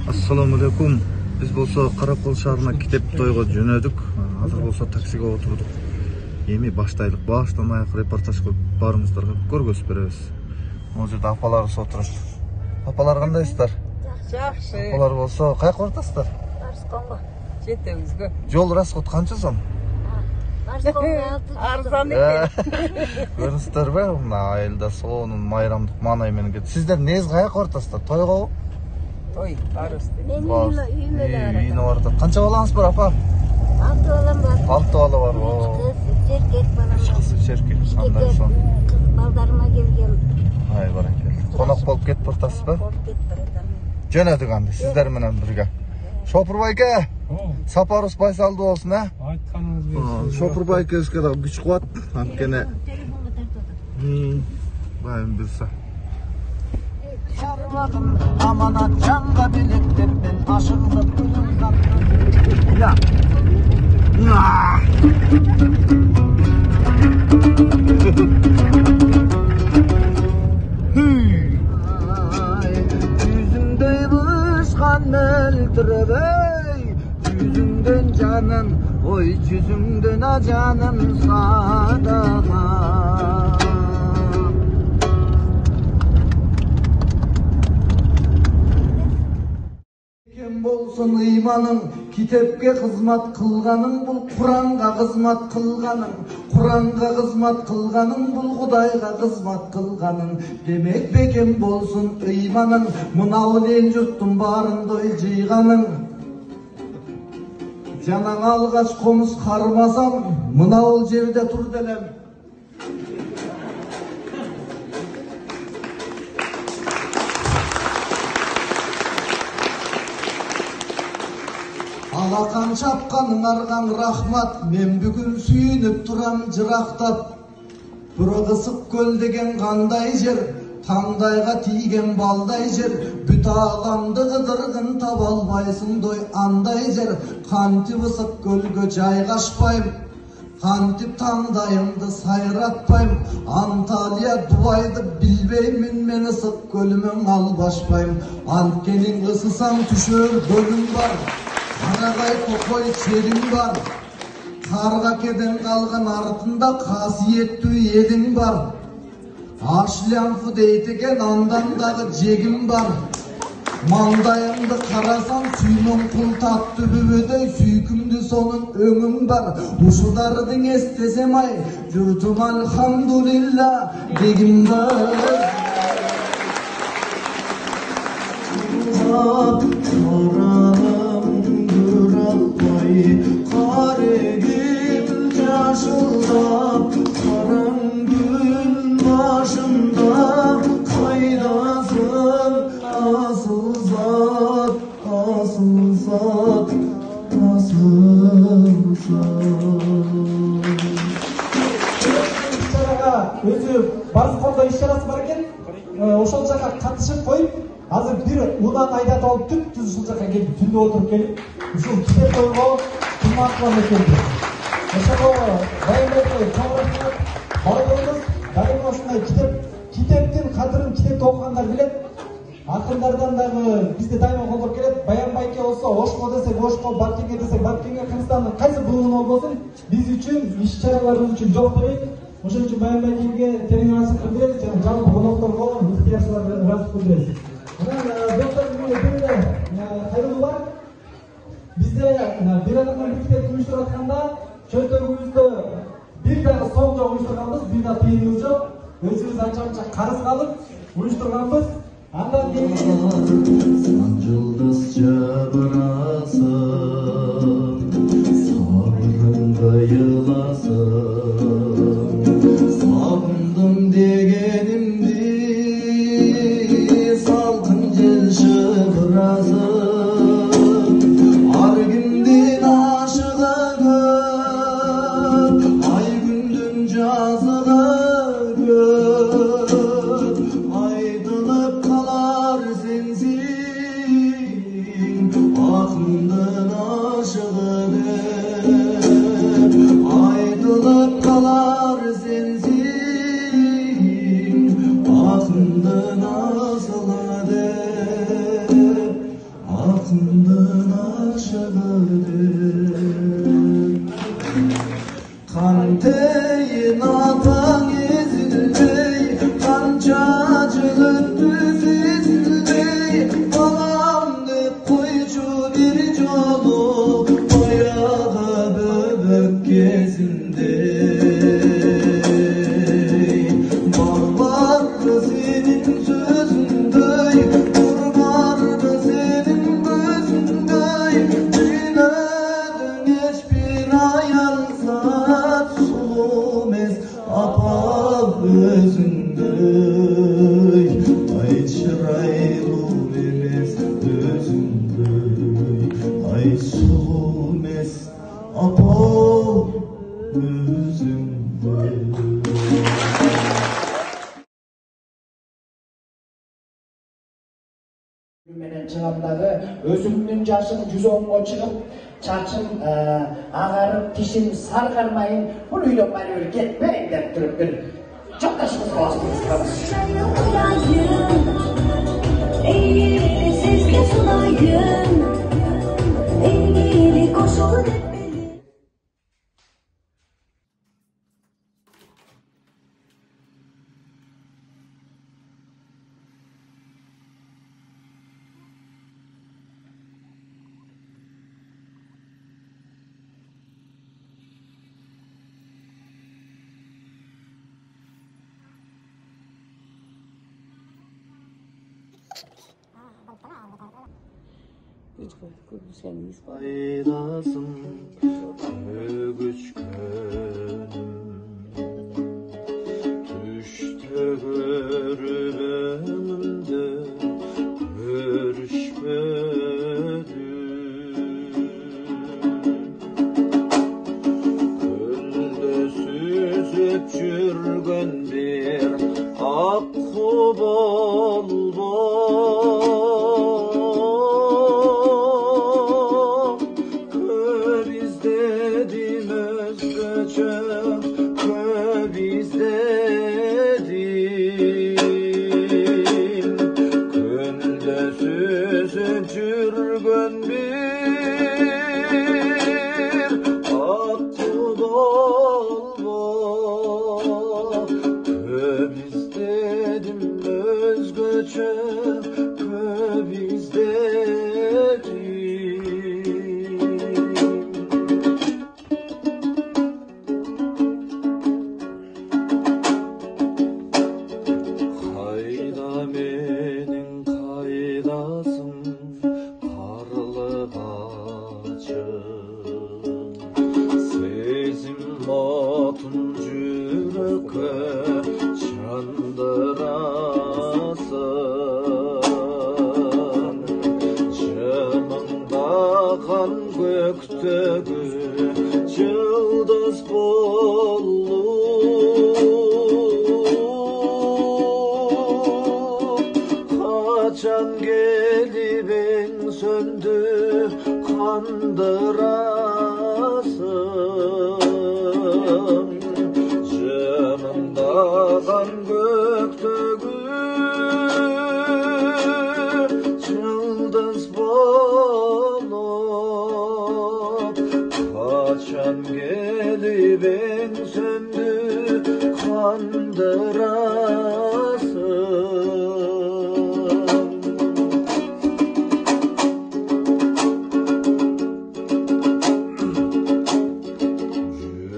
Assalamu alaikum. Biz bolsa Каракол шаарына кетип тойго жөнөдүк. Азыр болсо таксиге отурдук. Эми баштайлык. Баштан аяк репортаж кылып барыңыздарга көргөзүп беребиз. Могу жерде апаларыбыз отурушат. Апалар кандайсыздар? Жакшы. Апалар болсо кайка бардыңыздар? Арысконго жетебизге. Жол расход канча сом? Арзан экен. Көрүңүздөрбү? Мына айылда сонун майрамдык маанай менен кетти. Сиздер негизи каяка бардыңыздар? Тойгобу? Той барыбыз. Мен үйүмө Үйүнө барат. Канча балаңыз бар, апа? 6 балам бар. 6 бала бар. Кыз, эркек балам бар. Кыз, эркек. Кандай сон? Кыз балдарыма келген. Ай баракелде. Конок болуп кетип бартасызбы? Болуп кетип баратам. Жөнөдүк анда сиздер менен бирге. Шопур байке. Сапарыбыз байсалдуу болсун, а? Айтканыңыз Шопур байкебизге дагы күч кубат. Анткени Телефонго тартып байым билсе. Şarvağım amanat canla birlikte ben aşığımda bugün kaptım. Ya. Yüzümde bışkan meldirebey, yüzümden canım, oy yüzümden acanım sadaka. Bolsun imanın, kitepke hizmet kılganın, bul Kur'an'a hizmet kılganın, Kur'an'a hizmet kılganın, bul Kudayga hizmet kılganın. Demek bekem bolsun imanın, mınav el yurttun barındoy jıyganın. Janan algaç komuz karmasam, mınav jerde tur delem. Alakan çapkanın argan rahmat, men bugün suyunup turam jıraqtap. Bura kısıp köl degen kanday jer, tangdayga tiygen balday jer. Büt ağamdı gıdırgın tabalbaysın doy anday jer. Kantip ısıp kölgö jaygaşpayım, kantip tangdayımdı sayratpayım. Antalya Dubay'dı bilbeymin, men ısıp kölümün albaşpayım. Antkenin ısısam tüşör bölüm var, Anagay kokoy çelim var, karga keden kalgan артында kasiyetli yedim var. Aşlamfı deytiken andan dağı jegim var. Mandayımdı karasam suyunun kul tatlı bübödöy, süykümdü sonun öngüm var. Uşudardın estesem ay, yurtum alhamdulillah degim var. Karegil yaşılda, karangül başında, kaydasın asıl zat, asıl zat, asıl zat. иш-чараға өзі барыс қолда иш-чарасы бар екен. Ошол жаққа қатышып қойып, азыр бір унан айдатып алып түп-түз ушул жаққа келіп түнде отырып келіп, ушул китеп тойго кымбаттан экенбиз. Ошого байымбайга чоңураштырып байлайбыз. Дайыма ушундай китептин кадырын китепти окугандар билет. Акындардан дагы бизди дайыма колдоп келет. Баянбайке болсо Ошко десек Ошко, Баткенге десек Баткенге, Кыргызстандын кайсы буругунан болсун биз үчүн иш-чараларыбыз үчүн жок дебейт. Ошон үчүн Баянбайкеге терең ыраазычылык билдиребиз жана жалпы конокторго, ыктыярчыларга ыраазычылык билдиребиз. Анан доктор бирде кайрылуу бар. Бизде бир адамдан бир китеп уюштуруп атканда чөнтөгүбүздө бир дагы сом жок уюштурганбыз, бир да тыйыныбыз жок. Өзүбүз анча карыз калып уюштурганбыз. Андан кийин Sancıldız jabırasın, sabrımda yılasın. Sabındım degenimdi, salkın jel şıbrasın. Argimdin aşığı göp, ay gündün жазığı göp. Aydılıp kalar sensin, akımdın aşığı göp. Aydılıp kalar sensin, akımdın asılı dep. çıkıdı. Kanteyin atan ezildi, kancacık düzildi. Balam dep koycu bir jolu, oyağı böbök gezindi. Bağlar senin sözündey, durmar senin gözündey. Dinledin hiçbir ayalsa, sulumez apa özündey. Ay çıraylı emez özündey. Ay sulumez apa özündey. Menen çıgamdagы özümdün жашым 110го чыгып, чачым агарып, тишим саргармайын, бул үйдөн баары кетпейин деп туруп бир жолдошубузга басып Eğilip sesle sunayım, eğilip koşulu tepeli. Aydasın ögüçkönüm, düşte görübemde görüşmedim. Gölde süzüp жүргөн bir akku bol köp izledim özgöçe, köp izledim. Gölde süzüp жүрgön bir akku bol köp izledim özgöçe, köp izledim. Kayda menin kaydasın karlıgaçım, sezim batın jürekке çandırasın. Canımda kan göktегі yıldız bolup, kaçan gelip en söndü kandırasın. Canımda kan göktегі yıldız bolup, kaçan gelip en söndü kandırasın.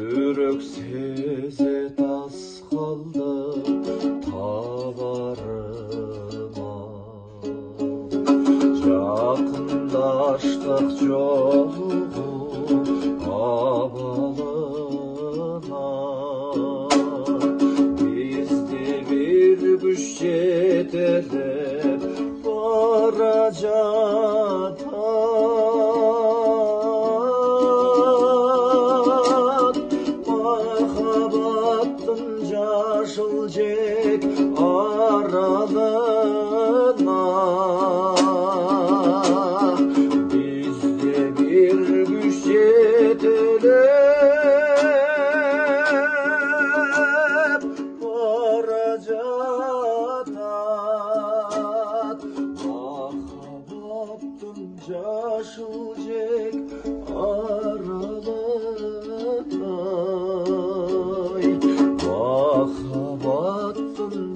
Yürek sezet az kaldı tavarıma, yakındaştık yolu abalına. Bizde bir güç yetelep varacak, mahabbettin yaşıl cek aralına. Bizde bir güç yetelep varacak, mahabbettin yaşıl cek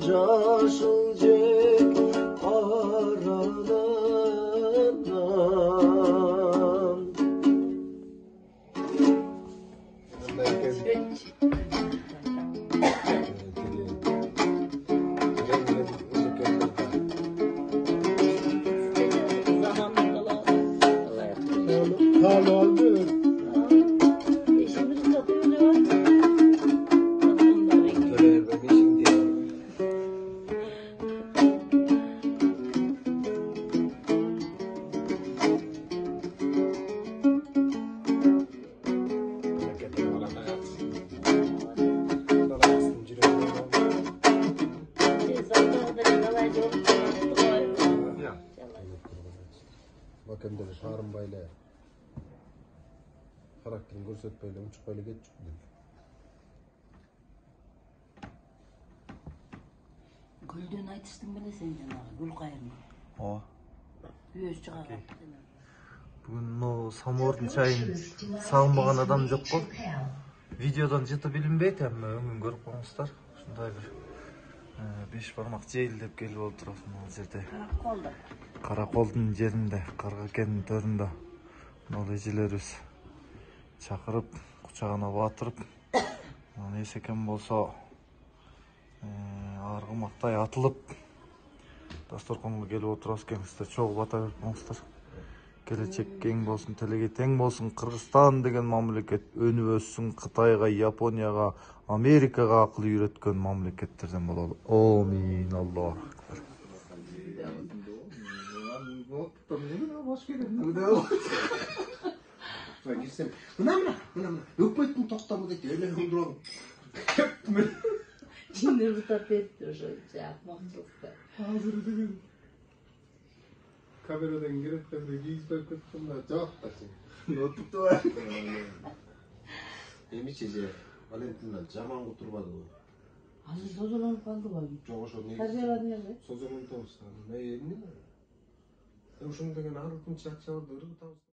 жашыл жек аранынан. Bakendere шаарынбайлы характерин көрсөтпөйлө учукпайлы кетчүк деп. Гүлдөн айтыштың белесең жанагы гүл кайрын. Ооба. Бүйөс чыгага. Бүгүн могу самоордун чайын сагынбаган адам жок го. Видеодон жыты билинбейт, эми өңүн көрүп коңуздар. Ушундай бир 5 бармак жейил деп келип отурат мына жерде. Караколдун жеринде, Каргакенин төрүндө. Мына эжелерибиз чакырып, кучагына батырып, мына эсекен болсо аргымактай атылып дасторконго келип отурабыз экен. Сиздер чогуу бата берип коңуздар. Келечек кең болсун, телеге тең болсун. Кыргызстан деген мамлекет өнүп өссүн, Кытайга, Японияга, Америкага акыл үйрөткөн мамлекеттерден бололу. Амин. Аллах акбар. Мына өкмөттүн токтому дейт эле өндүрөң. Жинде бутап берди ошо акмакчылыкта. Азыр деген камерадан кереткенде кийизбей кеткен да жок да сен. Нотупту бар. Эмичи же Валентина жаман кутурбадыбы? Азыр созолонуп калдыбы? Жок ошо не? Табиғат эмне? Созолонуп табышты. Эмне? Ошону деген артын чакчабырды ыргытабыз.